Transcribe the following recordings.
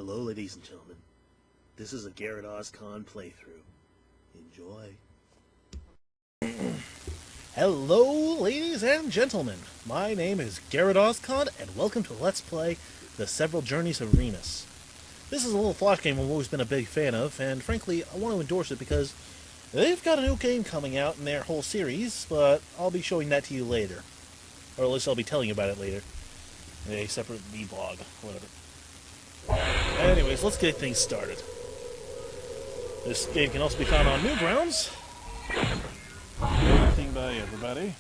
Hello, ladies and gentlemen. This is a Garrett Ozkon playthrough. Enjoy. Hello, ladies and gentlemen. My name is Garrett Ozkon, and welcome to Let's Play The Several Journeys of Remus. This is a little flash game I've always been a big fan of, and frankly, I want to endorse it because they've got a new game coming out in their whole series, but I'll be showing that to you later. Or at least I'll be telling you about it later. A separate vlog, whatever. Anyways, let's get things started. This game can also be found on Newgrounds. Everything by everybody.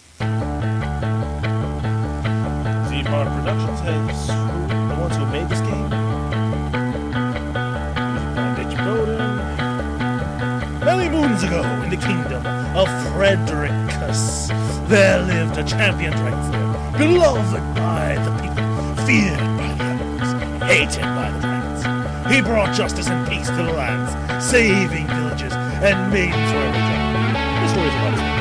Z-Bar Productions has the ones who made this game. Music by Mitch Bowden. Many moons ago, in the kingdom of Fredericus, there lived a champion dragonflayer, beloved by the people, feared by the animals, hated by the dragons. He brought justice and peace to the lands, saving villages and maidens wherever he traveled. This story is about his name.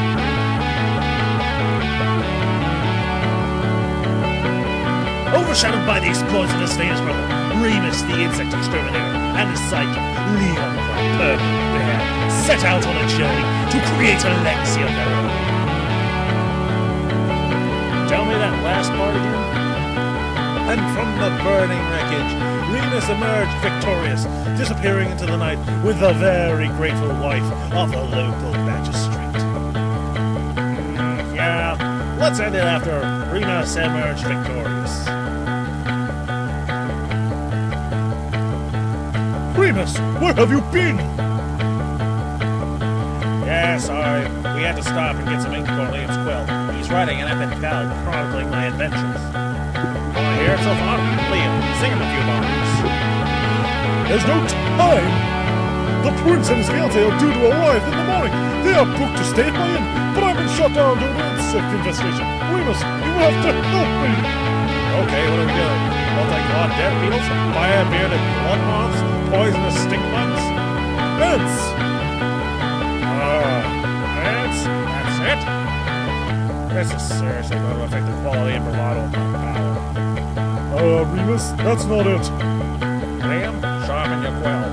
Overshadowed by the exploits of his famous brother, Remus the insect exterminator, and his sidekick, Leon the bear, set out on a journey to create a legacy of their own. Tell me that last part again. And from the burning wreckage, Remus emerged victorious, disappearing into the night with the very grateful wife of the local magistrate. Yeah, let's end it after Remus emerged victorious. Remus, where have you been? Yeah, sorry. We had to stop and get some ink for Liam's quill. He's writing an epic ballad chronicling my adventures. Want to hear it so far? Liam, sing him a few lines. There's no time! The prince and his fiancée are due to arrive in the morning. They are booked to stay at my inn, but I've been shut down due to an insect infestation. Remus, you have to help me! Okay, what are we doing? Multi-clawed dead beetles? Fire-bearded blood moths? Poisonous stink bugs? Ants! Ants? That's it? This is seriously going to affect the quality and bravado of my power. Remus, that's not it. Liam, sharpen your quill.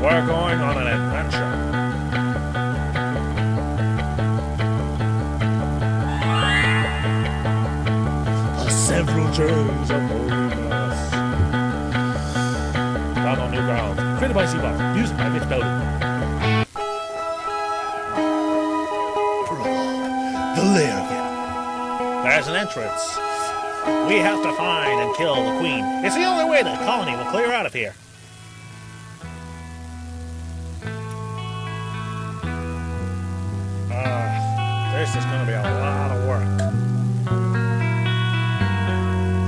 We're going on an adventure. The several journeys of Remus. Found on Newgrounds. Created by Z-Bar. Music by Mitch Bowden. The lair again. There's an entrance. We have to find and kill the queen. It's the only way the colony will clear out of here. This is going to be a lot of work.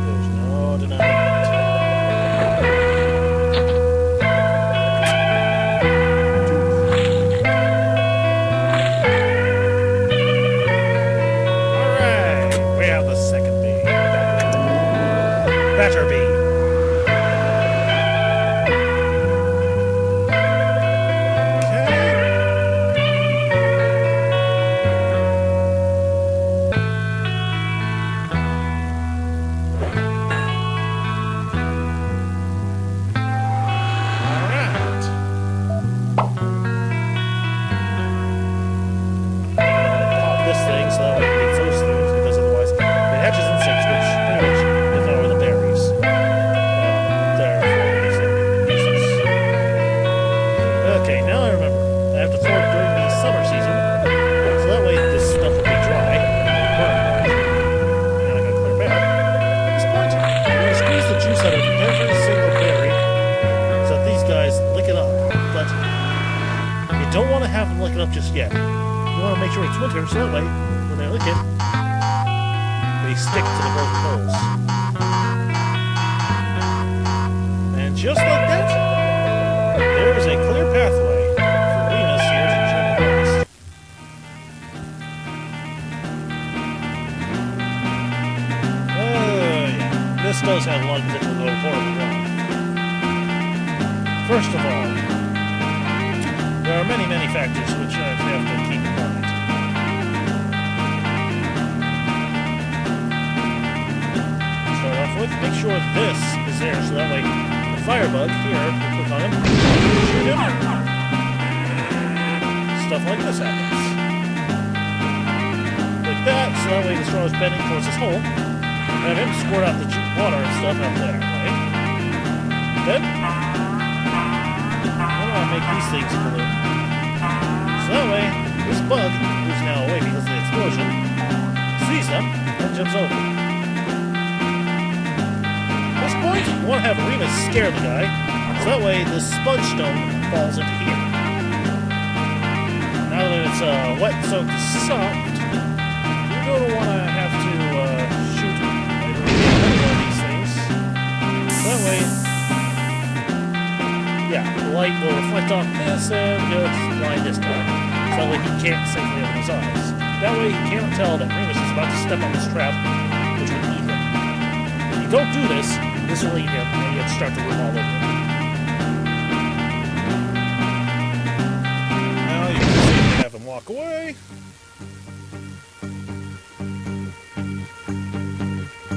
There's no denying it. Better be. Don't want to have them lick it up just yet. You want to make sure it's winter, so that way, when they lick it, they stick to the both poles. And just like that, there is a clear pathway for Remus here to General Forest. Yeah. This does have a lot of things to go horribly wrong. First of all, there are many factors which I have to keep in mind. Start off with, make sure this is there, so that way the firebug here, click on him, shoot him. Stuff like this happens. Like that, so that way the straw is bending towards his hole. Have him squirt out the water and stuff out there, right? Then, I'm gonna make these things balloon. So that way, this bug, who's now away because of the explosion, sees them and jumps over. At this point, you want to have Remus scare the guy, so that way the sponge stone falls into here. Now that it's wet and soaked soft, you're going to want to have to shoot one of these things. So that way, yeah, the light will reflect off this and just blind this guy. So that way he can't safely open his eyes. That way he can't tell that Remus is about to step on this trap, which would eat him. If you don't do this will eat him, and you'd start to room all over him. Now you can see have him walk away.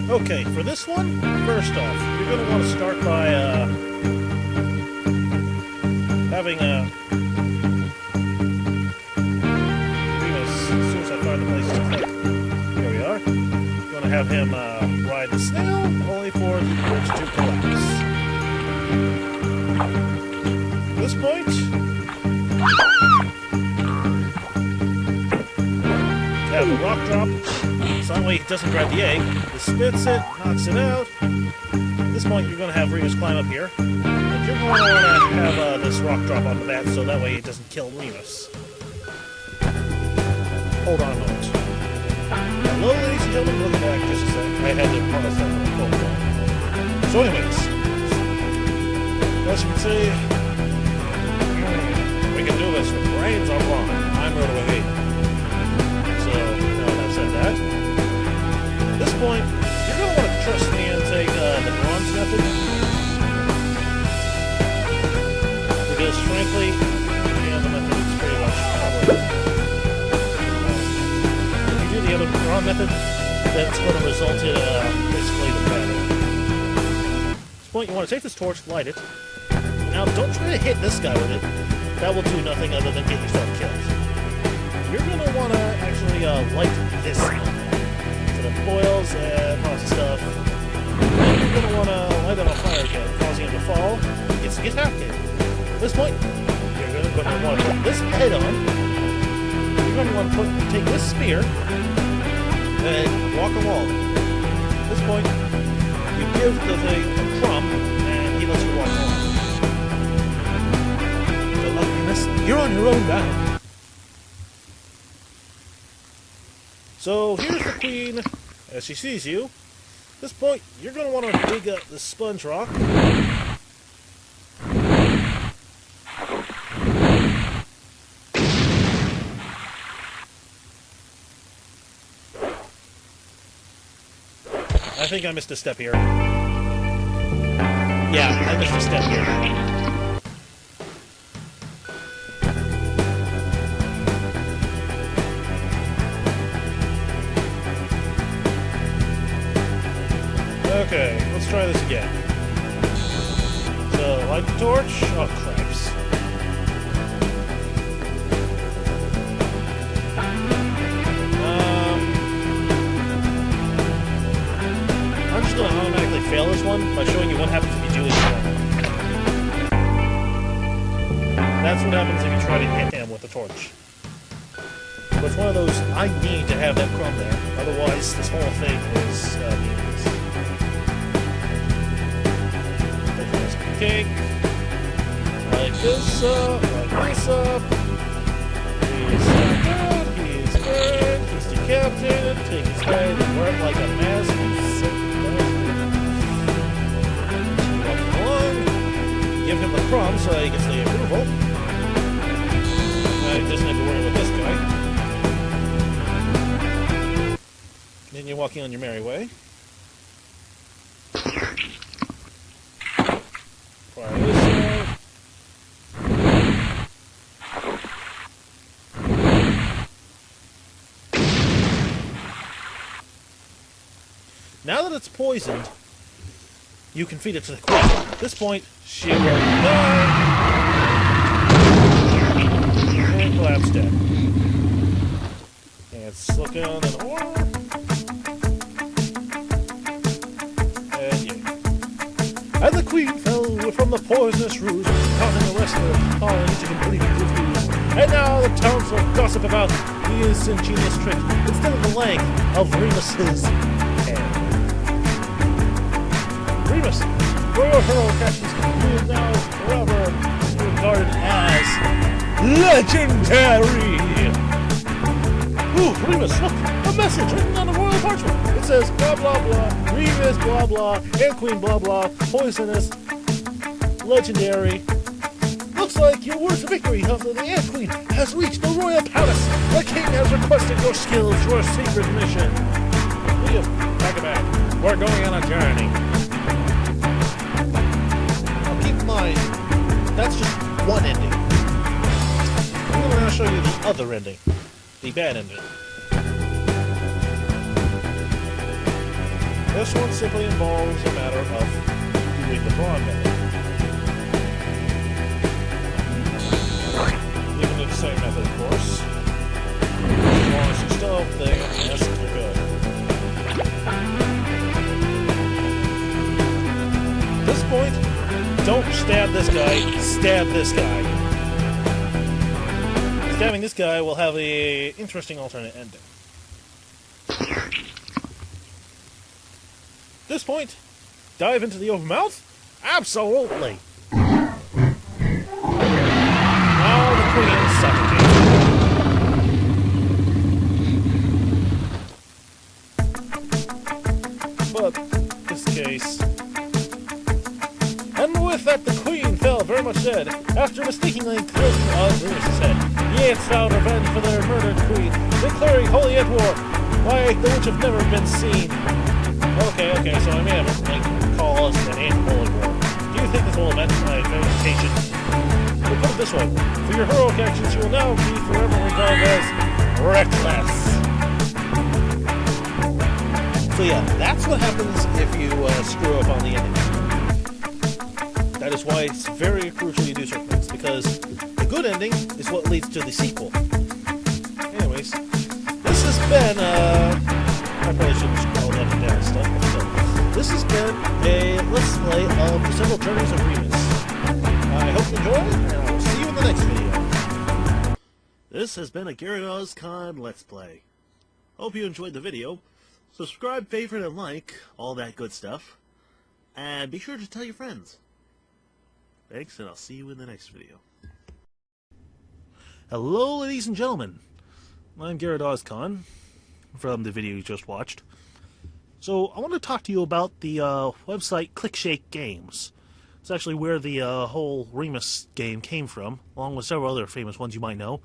Okay, for this one, first off, you're going to want to start by having Remus, as soon as I find the place to click. Here we are. You're going to have him ride the snail, only for the bridge to collapse. At this point, have the rock drop, so that way he doesn't grab the egg. He spits it, knocks it out. At this point, you're going to have Remus climb up here, and you're going to want to have this rock drop on the bat, so that way it doesn't kill Remus. Hold on a moment. Hello, ladies and gentlemen, welcome back. Just a sec. I had to pause that for a phone. So anyways, as you can see, we can do this with brains on wrong. I'm Roto-Wave 8. So, now that I've said that, at this point, you're going to want to trust me and take the bronze method. Because frankly, the other method is pretty much covered. If you do the other bronze method, that's going to result in basically the battle. At this point, you want to take this torch, light it. Now, don't try to hit this guy with it. That will do nothing other than get yourself killed. You're going to want to actually light this up. So it boils and lots of stuff. Then you're going to want to light it on fire again, causing him to fall. He gets decapitated. At this point, you're going to want to put this head on. You're going to want to take this spear and walk along. At this point, you give the thing a crumb, and he lets you walk along. Good luck, Remus. You're on your own now. So here's the queen as she sees you. At this point, you're going to want to dig up the sponge rock. I think I missed a step here. Yeah, I missed a step here. Okay, let's try this again. So, light the torch. Oh, cripes. I'm just going to automatically fail this one by showing you what happens if you do it wrong. That's what happens if you try to hit him with the torch. But it's one of those, I need to have that crumb there. Otherwise, this whole thing is meaningless. Cake. Light this up, He's not dead, he's dead, he's decapitated, take his head and wear it like a mask and sit walking along. Give him the crumb so he gets the approval. Now he doesn't have to worry about this guy. Then you're walking on your merry way. Now that it's poisoned, you can feed it to the queen. At this point, she will die and collapse dead. And it's looking in horror. And yeah. And the queen fell from the poisonous ruse, causing the rest of the colony to completely confuse. And now the townsfolk gossip about his ingenious trick instead of the leg of Remus's head. Remus, for your heroic actions, you is now forever regarded as legendary. Ooh, Remus, look, a message written on a royal parchment. It says blah blah blah, Remus blah blah, and Queen blah blah, poisonous, legendary. Looks like your words of victory of the Ant Queen has reached the royal palace. The king has requested your skills for a secret mission. Liam, pack it back. We're going on a journey. Now keep in mind, that's just one ending. I'm going to show you the other ending. The bad ending. This one simply involves a matter of doing the brawn method. Leaving it the same method, of course. As long as you're still up there, yes, you're good. At this point, don't stab this guy, stab this guy. Stabbing this guy will have an interesting alternate ending. At this point, dive into the open mouth? Absolutely! Now the queen suffocates. But, in this case... And with that, the queen fell very much dead, after mistakenly closing Remus's head. The ants vowed revenge for their murdered queen, declaring holy ant war, by the which have never been seen. Okay, so I may have call us an ant holy war. Do you think this will event my invitation? We'll put it this way: for your heroic actions, you will now be forever regarded as reckless. So yeah, that's what happens if you screw up on the ending. That is why it's very crucial you do certain things, because the good ending is what leads to the sequel. Anyways, this has been, I probably shouldn't scroll up and down stuff, but still. This has been a Let's Play of the Several Journeys of Remus. I hope you enjoyed it, and I will see you in the next video. This has been a Garrett Ozkon Let's Play. Hope you enjoyed the video. Subscribe, favorite, and like, all that good stuff. And be sure to tell your friends. Thanks, and I'll see you in the next video. Hello, ladies and gentlemen. I'm Garrett Ozkon, from the video you just watched. So, I want to talk to you about the website ClickShake Games. It's actually where the whole Remus game came from, along with several other famous ones you might know.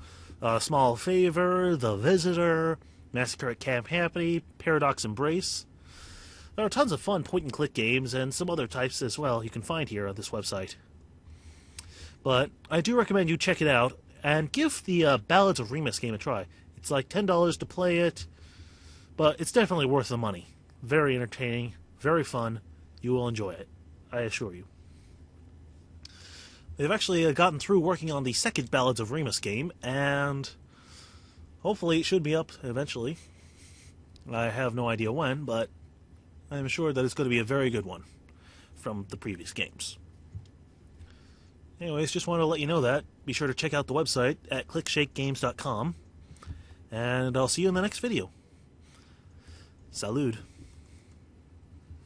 Small Favor, The Visitor, Massacre at Camp Happy, Paradox Embrace. There are tons of fun point-and-click games, and some other types as well you can find here on this website. But I do recommend you check it out, and give the Ballads of Remus game a try. It's like $10 to play it, but it's definitely worth the money. Very entertaining, very fun. You will enjoy it, I assure you. They've actually gotten through working on the second Ballads of Remus game, and hopefully it should be up eventually. I have no idea when, but I'm sure that it's going to be a very good one from the previous games. Anyways, just wanted to let you know that. Be sure to check out the website at clickshakegames.com, and I'll see you in the next video. Salud.